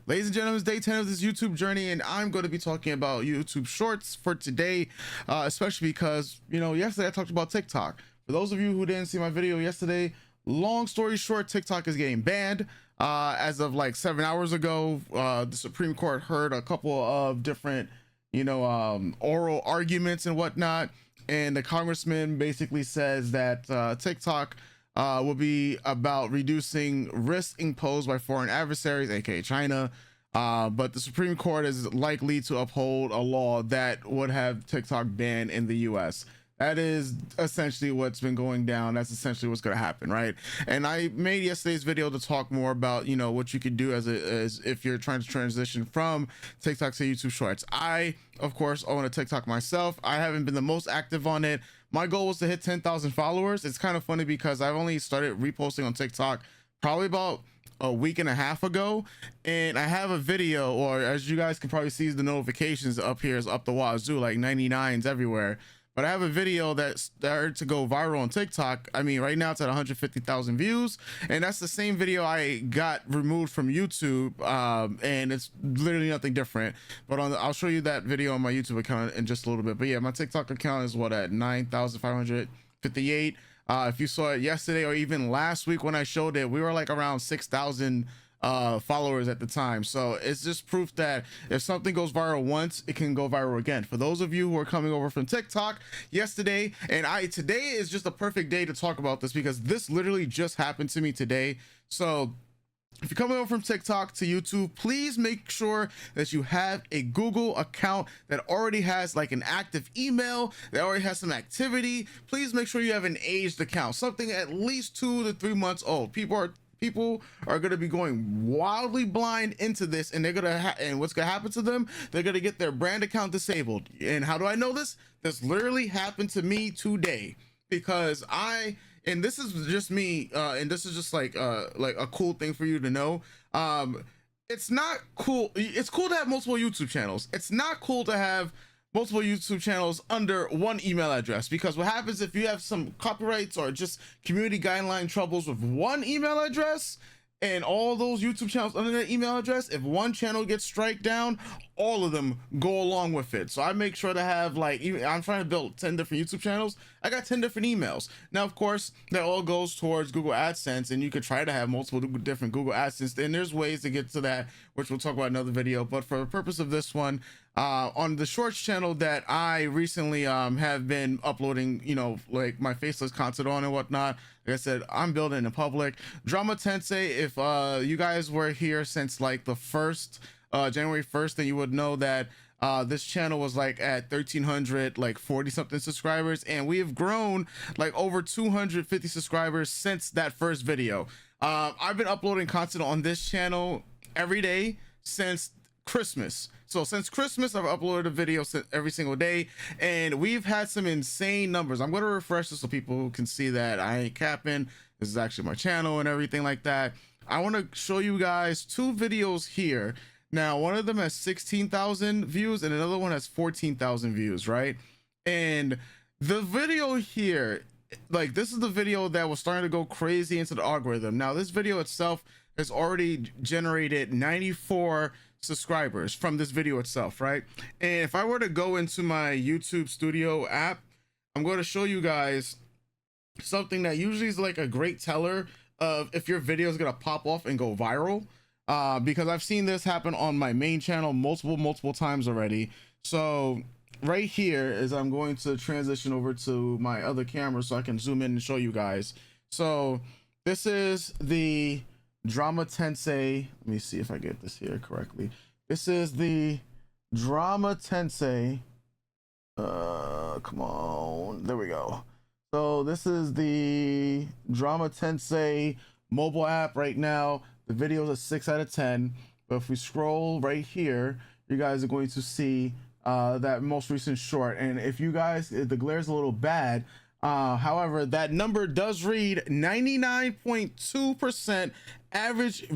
Ladies and gentlemen, it's day 10 of this YouTube journey, and I'm going to be talking about YouTube Shorts for today, especially because, yesterday I talked about TikTok. For those of you who didn't see my video yesterday, long story short, TikTok is getting banned. As of like 7 hours ago, the Supreme Court heard a couple of different, oral arguments and whatnot, and the congressman basically says that TikTok will be about reducing risks imposed by foreign adversaries, aka China. But the Supreme Court is likely to uphold a law that would have TikTok banned in the US. That is essentially what's been going down. That's essentially what's going to happen, right? And I made yesterday's video to talk more about, what you could do as if you're trying to transition from TikTok to YouTube Shorts. I, of course, own a TikTok myself. I haven't been the most active on it. My goal was to hit 10,000 followers. It's kind of funny because I've only started reposting on TikTok probably about a week and a half ago, and I have a video, or as you guys can probably see, the notifications up here is up the wazoo, like 99s everywhere. But I have a video that started to go viral on TikTok. I mean, right now it's at 150,000 views, and that's the same video I got removed from YouTube, and it's literally nothing different. But I'll show you that video on my YouTube account in just a little bit. But yeah, my TikTok account is at 9,558. If you saw it yesterday or even last week when I showed it, we were like around 6,000 followers at the time. So it's just proof that if something goes viral once, it can go viral again. For those of you who are coming over from TikTok yesterday, and today is just a perfect day to talk about this because this literally just happened to me today. So if you're coming over from TikTok to YouTube, please make sure that you have a Google account that already has like an active email, that already has some activity. Please make sure you have an aged account, something at least 2 to 3 months old. People are going to be going wildly blind into this, and they're going to and what's going to happen to them, they're going to get their brand account disabled. And how do I know this? This literally happened to me today, because and this is just me, and this is just like a cool thing for you to know. It's not cool. It's cool to have multiple YouTube channels. It's not cool to have multiple YouTube channels under one email address, because what happens if you have some copyrights or just community guideline troubles with one email address and all those YouTube channels under that email address, if one channel gets strike down, all of them go along with it. So I make sure to have, like, even I'm trying to build 10 different YouTube channels. I got 10 different emails. Now, of course, that all goes towards Google AdSense, and you could try to have multiple different Google AdSense. And there's ways to get to that, which we'll talk about in another video. But for the purpose of this one, on the Shorts channel that I recently have been uploading, like my faceless content on and whatnot. Like I said, I'm building in public. Drama Tensei, if you guys were here since like the January 1st, then you would know that this channel was like at 1,300 like 40 something subscribers, and we have grown like over 250 subscribers since that first video. I've been uploading content on this channel every day since Christmas. So since Christmas, I've uploaded a video every single day, and we've had some insane numbers. I'm going to refresh this so people can see that I ain't capping. This is actually my channel and everything like that. I want to show you guys 2 videos here. Now, one of them has 16,000 views and another one has 14,000 views, right? And the video here, like, this is the video that was starting to go crazy into the algorithm. Now, this video itself has already generated 94 subscribers from this video itself, right? And if I were to go into my YouTube Studio app, I'm going to show you guys something that usually is like a great teller of if your video is going to pop off and go viral, because I've seen this happen on my main channel multiple times already. So right here is, I'm going to transition over to my other camera so I can zoom in and show you guys. So this is the Drama Tensei. Let me see if I get this here correctly. This is the Drama Tensei. Come on, there we go. So this is the Drama Tensei mobile app right now. The video is a 6 out of 10. But if we scroll right here, you guys are going to see that most recent short. And if you guys, the glare is a little bad. However, that number does read 99.2% average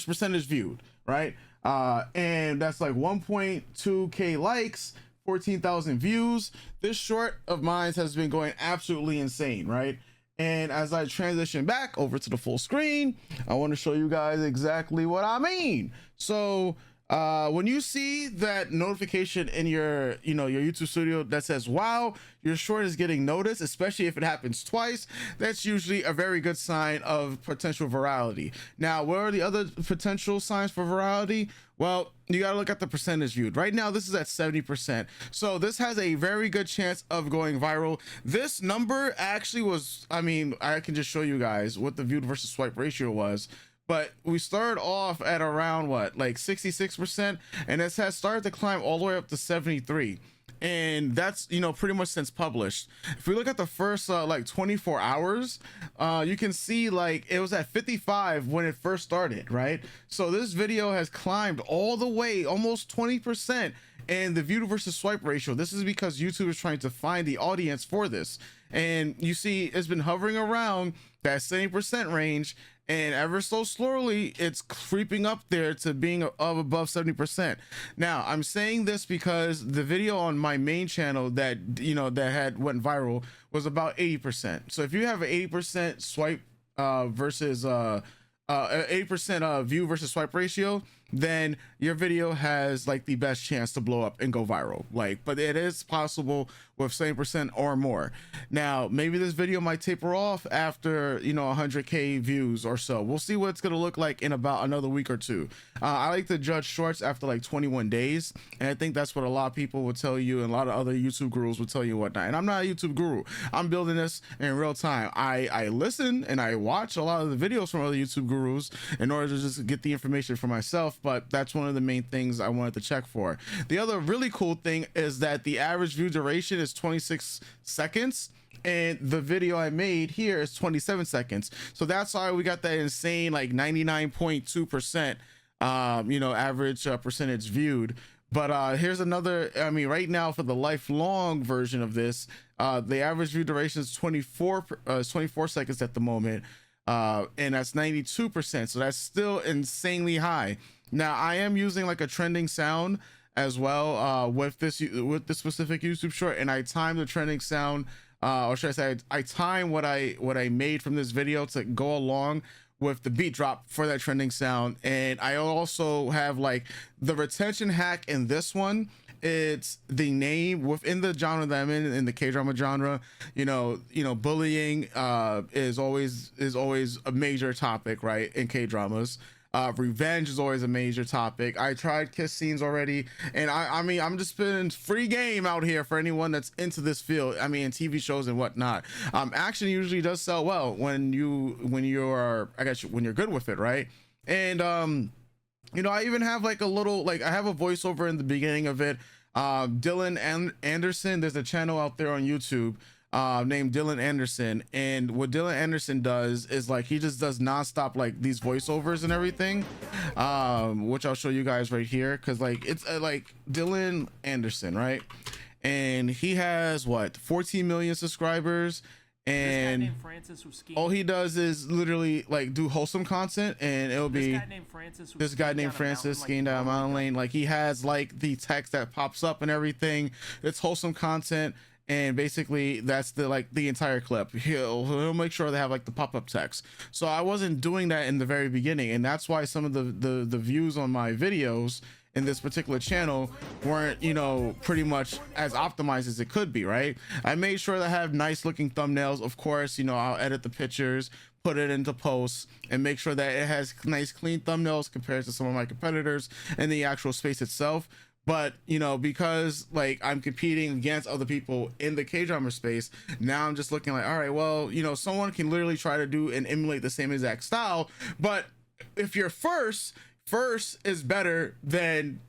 percentage viewed, right? And that's like 1.2k likes, 14,000 views. This short of mine has been going absolutely insane, right? And as I transition back over to the full screen, I want to show you guys exactly what I mean. So when you see that notification in your your YouTube studio that says, wow, your short is getting noticed, especially if it happens twice, that's usually a very good sign of potential virality. Now, what are the other potential signs for virality? Well, you got to look at the percentage viewed. Right now, this is at 70%. So this has a very good chance of going viral. This number actually was, I mean, I can just show you guys what the viewed versus swipe ratio was. But we started off at around what, like 66%, and it has started to climb all the way up to 73. And that's, pretty much since published. If we look at the first like 24 hours, you can see like it was at 55 when it first started, right? So this video has climbed all the way, almost 20%. And the view versus swipe ratio, this is because YouTube is trying to find the audience for this. And you see it's been hovering around that 70% range, and ever so slowly it's creeping up there to being above 70%. Now I'm saying this because the video on my main channel that that had went viral was about 80%. So if you have an 80% swipe versus 80% view versus swipe ratio, then your video has like the best chance to blow up and go viral. But it is possible with 70% or more. Now, maybe this video might taper off after 100K views or so. We'll see what it's gonna look like in about another week or two. I like to judge shorts after like 21 days, and I think that's what a lot of people will tell you, and a lot of other YouTube gurus will tell you whatnot. And I'm not a YouTube guru. I'm building this in real time. I listen and I watch a lot of the videos from other YouTube gurus in order to just get the information for myself, but that's one of the main things I wanted to check for. The other really cool thing is that the average view duration is 26 seconds, and the video I made here is 27 seconds. So that's why we got that insane like 99.2% average percentage viewed. But here's another, I mean, right now for the lifelong version of this, the average view duration is 24 seconds at the moment, and that's 92%. So that's still insanely high. Now I am using like a trending sound as well with this specific YouTube short, and I time the trending sound, or should I say I time what I made from this video to go along with the beat drop for that trending sound. And I also have like the retention hack in this one. It's the name within the genre that I'm in the K-drama genre. Bullying is always a major topic, right, in K-dramas. Revenge is always a major topic. I tried kiss scenes already, and I mean I'm just spinning free game out here for anyone that's into this field. I mean, TV shows and whatnot. Action usually does sell well when you're good with it, right? And I even have like a little, like I have a voiceover in the beginning of it. Dylan Anderson, there's a channel out there on YouTube named Dylan Anderson, and what Dylan Anderson does is like he just does nonstop like these voiceovers and everything, which I'll show you guys right here, because like it's like Dylan Anderson, right? And he has what, 14 million subscribers, and all he does is literally like do wholesome content, and it'll be this guy named Francis skiing down a mountain lane. Like he has like the text that pops up and everything. It's wholesome content, and basically that's the entire clip. He'll make sure they have like the pop-up text. So I wasn't doing that in the very beginning, and that's why some of the views on my videos in this particular channel weren't pretty much as optimized as it could be, right? I made sure to have nice looking thumbnails. Of course, I'll edit the pictures, put it into post, and make sure that it has nice clean thumbnails compared to some of my competitors in the actual space itself. But because like I'm competing against other people in the K-drama space, now I'm just looking like, all right, well, someone can literally try to do and emulate the same exact style, but if you're first is better than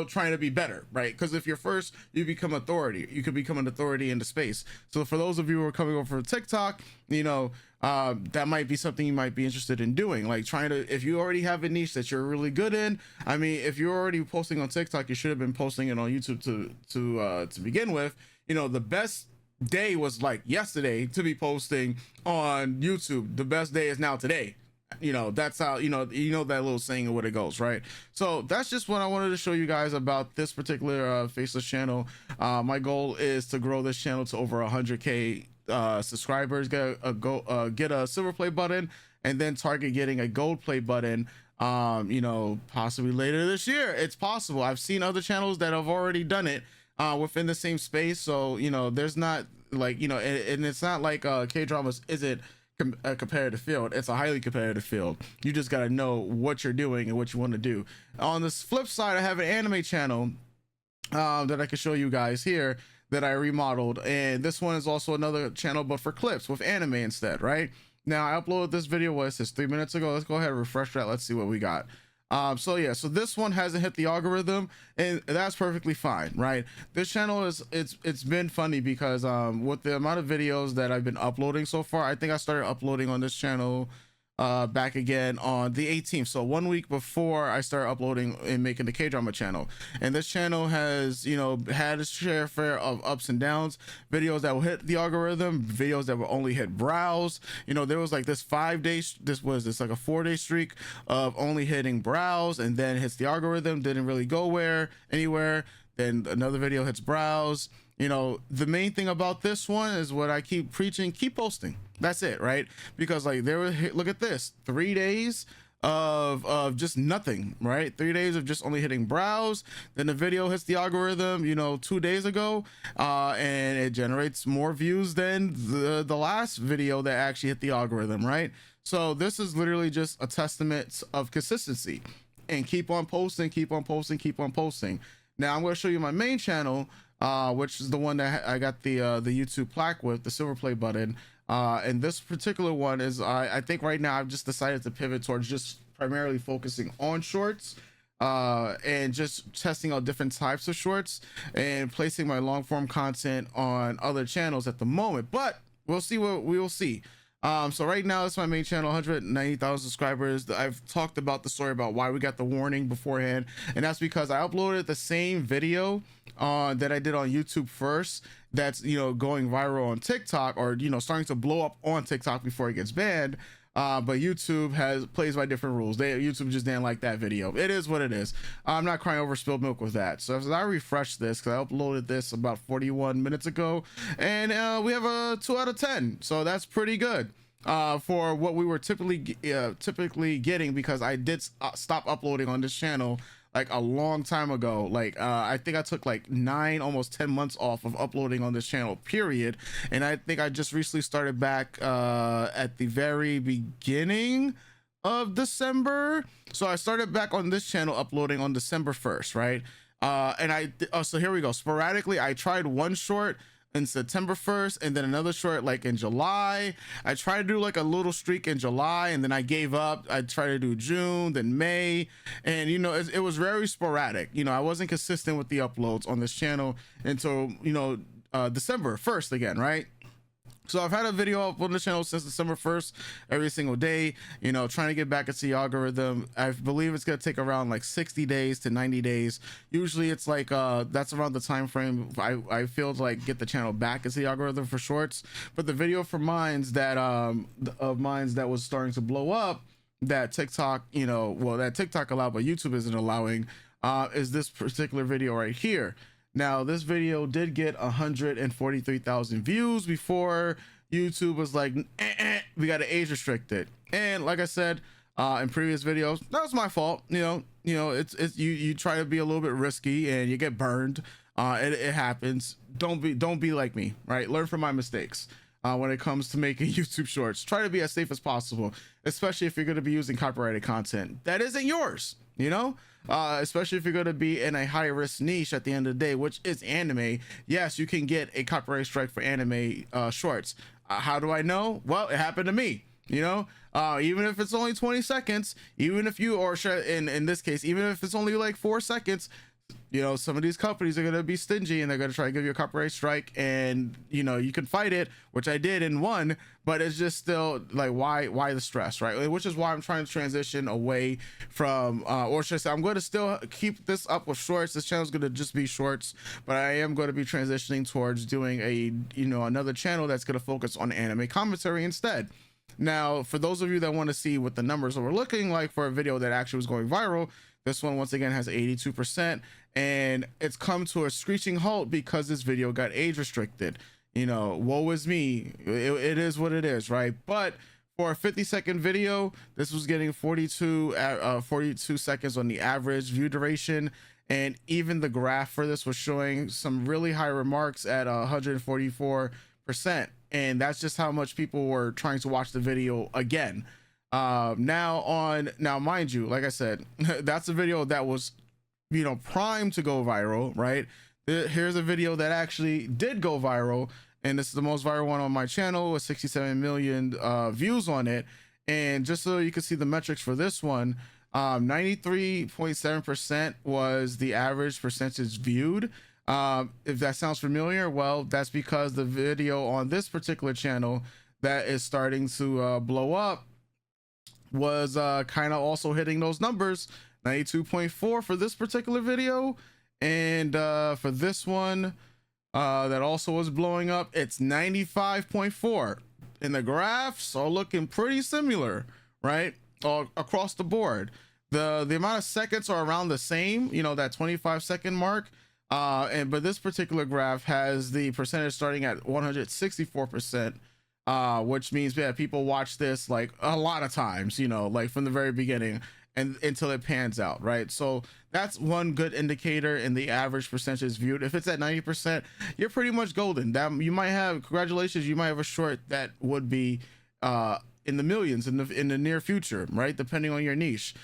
trying to be better, right? Because if you're first, you become authority. You could become an authority in the space. So for those of you who are coming over from TikTok, that might be something you might be interested in doing, like trying to, if you already have a niche that you're really good in. I mean, if you're already posting on TikTok, you should have been posting it on YouTube to begin with. The best day was like yesterday to be posting on YouTube. The best day is now today. That's how that little saying of what it goes, right? So that's just what I wanted to show you guys about this particular faceless channel. My goal is to grow this channel to over 100K subscribers, get a silver play button, and then target getting a gold play button, you know, possibly later this year. It's possible. I've seen other channels that have already done it within the same space. So, you know, there's not like, you know, and it's not like K-dramas isn't a competitive field. It's a highly competitive field. You just got to know what you're doing and what you want to do. On this flip side, I have an anime channel that I can show you guys here that I remodeled, and this one is also another channel but for clips with anime instead. Right now I uploaded this video, what is this, 3 minutes ago. Let's go ahead and refresh that. Let's see what we got. So yeah, so this one hasn't hit the algorithm, and that's perfectly fine, right? This channel is, it's been funny because with the amount of videos that I've been uploading so far, I think I started uploading on this channel back again on the 18th, so 1 week before I started uploading and making the K-drama channel. And this channel has, you know, had a share of ups and downs, videos that will hit the algorithm, videos that will only hit browse. You know, there was like this 5 days, this was this like a 4-day streak of only hitting browse, and then hits the algorithm, didn't really go anywhere. Then another video hits browse. You know, the main thing about this one is what I keep preaching: keep posting. That's it, right? Because like there were, look at this, 3 days of just nothing, right? 3 days of just only hitting browse. Then the video hits the algorithm, you know, 2 days ago, and it generates more views than the last video that actually hit the algorithm, right? So this is literally just a testament of consistency, and keep on posting, keep on posting, keep on posting. Now I'm going to show you my main channel, which is the one that I got the YouTube plaque with, the silver play button. And this particular one is, I think right now I've just decided to pivot towards just primarily focusing on shorts, and just testing out different types of shorts and placing my long form content on other channels at the moment, but we'll see what we will see. So right now it's my main channel, 190,000 subscribers. I've talked about the story about why we got the warning beforehand, and that's because I uploaded the same video that I did on YouTube first, that's, you know, going viral on TikTok, or, you know, starting to blow up on TikTok before it gets banned. But YouTube plays by different rules. YouTube just didn't like that video. It is what it is. I'm not crying over spilled milk with that. So as I refresh this, because I uploaded this about 41 minutes ago, and we have a 2 out of 10. So that's pretty good for what we were typically getting, because I did stop uploading on this channel like a long time ago. Like I think I took like 9, almost 10 months off of uploading on this channel, period. And I think I just recently started back at the very beginning of December. So I started back on this channel uploading on December 1st, right? And so here we go. Sporadically, I tried one short in September 1st, and then another short like in July. I tried to do like a little streak in July, and then I gave up. I tried to do June, then May, and you know, it was very sporadic. You know, I wasn't consistent with the uploads on this channel until, you know, December 1st again, right? So I've had a video up on the channel since December 1st, every single day, you know, trying to get back into the algorithm. I believe it's going to take around like 60 days to 90 days. Usually it's like, that's around the time frame I feel to like get the channel back into the algorithm for shorts. But the video for mines that, of mines that was starting to blow up, that TikTok, you know, well, that TikTok allowed, but YouTube isn't allowing, is this particular video right here. Now, this video did get 143,000 views before YouTube was like, we got to age restrict it. And like I said in previous videos, that was my fault. You know, it's you try to be a little bit risky and you get burned. It happens. Don't be like me, right? Learn from my mistakes. When it comes to making YouTube shorts, try to be as safe as possible, especially if you're going to be using copyrighted content that isn't yours, you know, especially if you're going to be in a high risk niche at the end of the day, which is anime. Yes, you can get a copyright strike for anime shorts. How do I know? Well, it happened to me. You know, even if it's only 20 seconds, even if you, or in this case, even if it's only like 4 seconds, you know, some of these companies are going to be stingy and they're going to try to give you a copyright strike, and you know, you can fight it, which I did and won, but it's just still like, why the stress, right? Which is why I'm trying to transition away from, or should I say, I'm going to still keep this up with shorts. This channel is going to just be shorts, but I am going to be transitioning towards doing a, you know, another channel that's going to focus on anime commentary instead. Now, for those of you that want to see what the numbers were looking like for a video that actually was going viral, this one once again has 82%, and it's come to a screeching halt because this video got age restricted. you know, woe is me. It is what it is, right? But for a 50-second video, this was getting 42 seconds on the average view duration, and even the graph for this was showing some really high remarks at 144%, and that's just how much people were trying to watch the video again. Now mind you, like I said, that's a video that was, you know, primed to go viral, right? Here's a video that actually did go viral, and this is the most viral one on my channel with 67 million views on it. And just so you can see the metrics for this one, 93.7% was the average percentage viewed. If that sounds familiar, well, that's because the video on this particular channel that is starting to blow up was kind of also hitting those numbers. 92.4 for this particular video, and for this one that also was blowing up, it's 95.4, and the graphs are looking pretty similar, right, all across the board. The amount of seconds are around the same, you know, that 25-second mark, but this particular graph has the percentage starting at 164%, which means, yeah, people watch this like a lot of times, you know, like from the very beginning and until it pans out, right? So that's one good indicator in the average percentage viewed. If it's at 90%, you're pretty much golden. That you might have, congratulations, you might have a short that would be in the millions in the near future, right? Depending on your niche.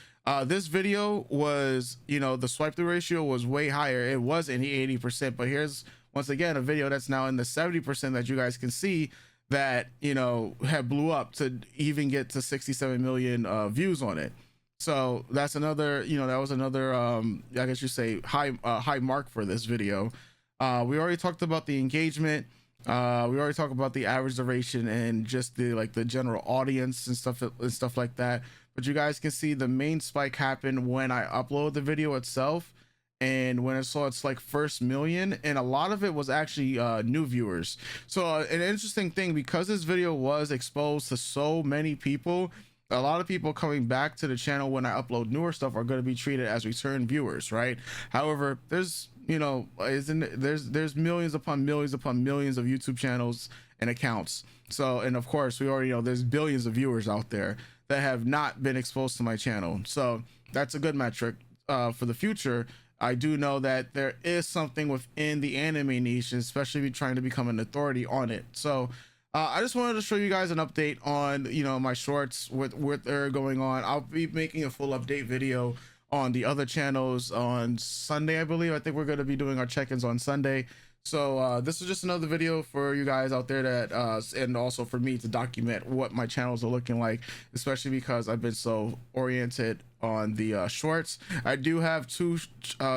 This video was, you know, the swipe through ratio was way higher. It was in the 80%, but here's once again a video that's now in the 70% that you guys can see that, you know, have blew up to even get to 67 million views on it. So that's another, you know, that was another I guess you say high mark for this video. We already talked about the engagement. We already talked about the average duration and just the general audience and stuff like that. But you guys can see the main spike happened when I upload the video itself, and when I saw its like first million, and a lot of it was actually new viewers. So an interesting thing, because this video was exposed to so many people, a lot of people coming back to the channel when I upload newer stuff are going to be treated as return viewers, right? However, there's, you know, there's millions upon millions upon millions of YouTube channels and accounts. So, and of course we already know there's billions of viewers out there that have not been exposed to my channel. So that's a good metric for the future. I do know that there is something within the anime niche, especially trying to become an authority on it. So I just wanted to show you guys an update on, you know, my shorts with what they're going on. I'll be making a full update video on the other channels on Sunday, I believe. I think we're going to be doing our check-ins on Sunday. So this is just another video for you guys out there that and also for me to document what my channels are looking like, especially because I've been so oriented on the shorts. I do have two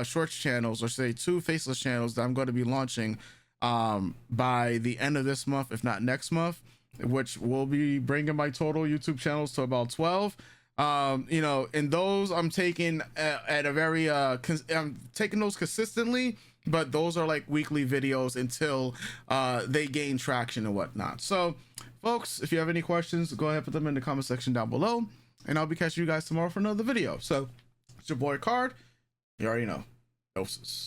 shorts channels, or say two faceless channels, that I'm going to be launching by the end of this month, if not next month, which will be bringing my total YouTube channels to about 12. You know, and those I'm taking at a very I'm taking those consistently, but those are like weekly videos until they gain traction and whatnot. So folks, if you have any questions, go ahead, put them in the comment section down below, and I'll be catching you guys tomorrow for another video. So it's your boy Card, you already know. Doses.